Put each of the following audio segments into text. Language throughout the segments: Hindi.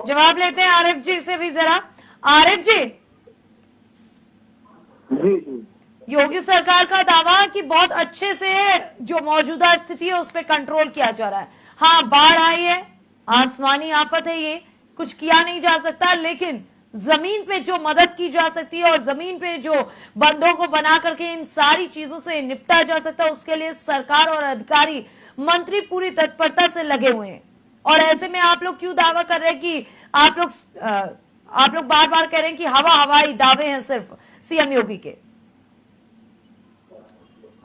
जवाब लेते हैं आरिफ जी से भी जरा। आरिफ जी, जी योगी सरकार का दावा कि बहुत अच्छे से जो मौजूदा स्थिति है उस पर कंट्रोल किया जा रहा है। हाँ, बाढ़ आई है, आसमानी आफत है, ये कुछ किया नहीं जा सकता, लेकिन जमीन पे जो मदद की जा सकती है और जमीन पे जो बंदों को बना करके इन सारी चीजों से निपटा जा सकता है, उसके लिए सरकार और अधिकारी मंत्री पूरी तत्परता से लगे हुए हैं। और ऐसे में आप लोग क्यों दावा कर रहे हैं कि आप लोग बार बार कह रहे हैं कि हवाई दावे हैं सिर्फ सीएम योगी के।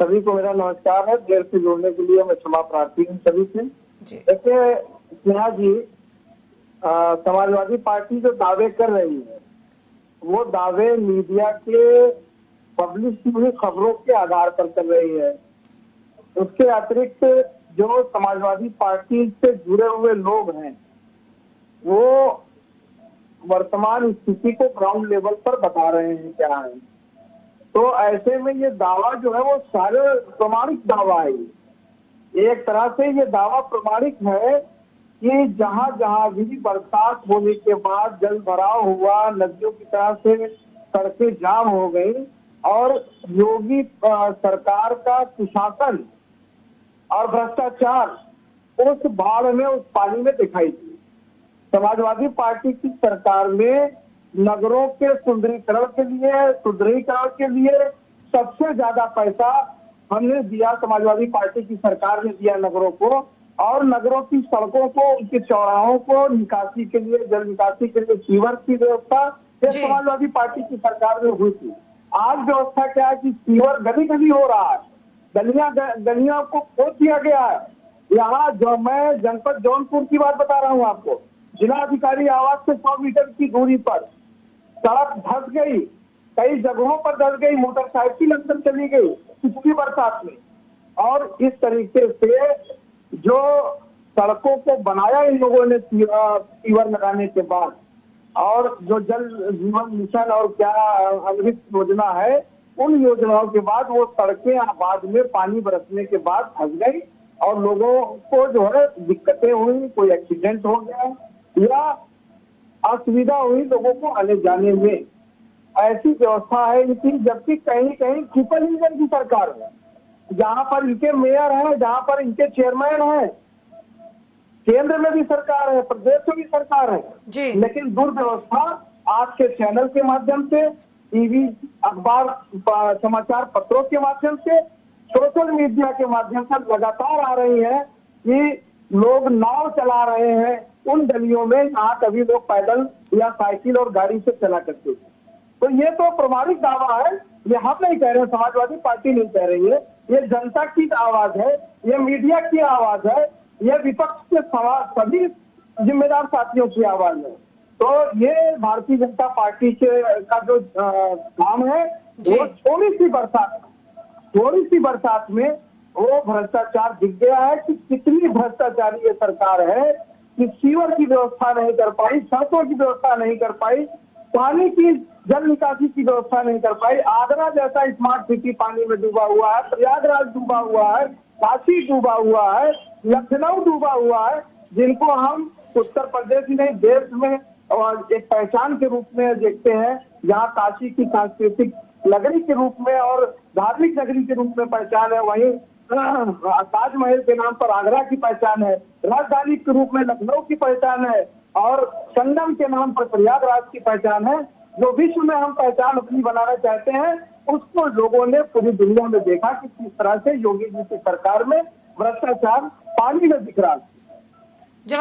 सभी को मेरा नमस्कार है। देर से जुड़ने के लिए मैं क्षमा प्रार्थी हूँ सभी से। देखिए स्नेहा जी, समाजवादी पार्टी जो दावे कर रही है वो दावे मीडिया के पब्लिश की हुई खबरों के आधार पर कर रही है। उसके अतिरिक्त जो समाजवादी पार्टी से जुड़े हुए लोग हैं वो वर्तमान स्थिति को ग्राउंड लेवल पर बता रहे हैं क्या है। तो ऐसे में ये दावा जो है वो सारे प्रमाणिक दावा है। एक तरह से ये दावा प्रमाणिक है कि जहां जहां भी बरसात होने के बाद जल भराव हुआ, नदियों की तरह से सड़कें जाम हो गई और योगी सरकार का कुशासन और भ्रष्टाचार उस बाढ़ में, उस पानी में दिखाई दी। समाजवादी पार्टी की सरकार में नगरों के सुंदरीकरण के लिए सबसे ज्यादा पैसा हमने दिया, समाजवादी पार्टी की सरकार ने दिया नगरों को। और नगरों की सड़कों को, उनके चौराहों को निकासी के लिए, जल निकासी के लिए सीवर की व्यवस्था ये समाजवादी पार्टी की सरकार में हुई थी। आज व्यवस्था क्या है कि सीवर गली गली हो रहा है, गलियां को खोद दिया गया है। यहाँ जो मैं जनपद जौनपुर की बात बता रहा हूँ आपको, जिला अधिकारी आवास से 100 मीटर की दूरी पर सड़क धंस गई, कई जगहों पर धंस गई, मोटरसाइकिल अंदर चली गई पिछली बरसात में। और इस तरीके से जो सड़कों को बनाया इन लोगों ने सीवर लगाने के बाद, और जो जल जीवन मिशन और क्या अमृत योजना है, उन योजनाओं के बाद वो सड़कें बाद में पानी बरसने के बाद फंस गई और लोगों को जो है दिक्कतें हुई, कोई एक्सीडेंट हो गया या असुविधा हुई लोगों को आने जाने में। ऐसी व्यवस्था है इनकी, जबकि कहीं कहीं ट्रिपल इंजन की सरकार है, जहां पर इनके मेयर हैं, जहां पर इनके चेयरमैन हैं, केंद्र में भी सरकार है, प्रदेश में भी सरकार है, लेकिन दुर्व्यवस्था आज के चैनल के माध्यम से, टीवी, अखबार, समाचार पत्रों के माध्यम से, सोशल मीडिया के माध्यम से लगातार आ रही है कि लोग नाव चला रहे हैं उन गलियों में जहाँ कभी लोग पैदल या साइकिल और गाड़ी से चला करते थे। तो ये तो प्रमाणिक दावा है, ये हम नहीं कह रहे हैं, समाजवादी पार्टी नहीं कह रही है, ये जनता की आवाज है, ये मीडिया की आवाज है, ये विपक्ष के सभी जिम्मेदार साथियों की आवाज है। तो ये भारतीय जनता पार्टी का जो काम है वो थोड़ी सी बरसात में वो भ्रष्टाचार दिख गया है कि कितनी भ्रष्टाचारी ये सरकार है कि सीवर की व्यवस्था नहीं कर पाई, सड़कों की व्यवस्था नहीं कर पाई, पानी की जल निकासी की व्यवस्था नहीं कर पाई। आगरा जैसा स्मार्ट सिटी पानी में डूबा हुआ है, प्रयागराज डूबा हुआ है, काशी डूबा हुआ है, लखनऊ डूबा हुआ है, जिनको हम उत्तर प्रदेश ही नहीं देश में और एक पहचान के रूप में देखते हैं। यहाँ काशी की सांस्कृतिक नगरी के रूप में और धार्मिक नगरी के रूप में पहचान है, वहीं ताजमहल के नाम पर आगरा की पहचान है, राजधानी के रूप में लखनऊ की पहचान है और संगम के नाम पर प्रयागराज की पहचान है। जो विश्व में हम पहचान अपनी बनाना चाहते हैं, उसको लोगों ने पूरी दुनिया में देखा कि किस तरह से योगी जी की सरकार में भ्रष्टाचार पानी में दिख रहा है।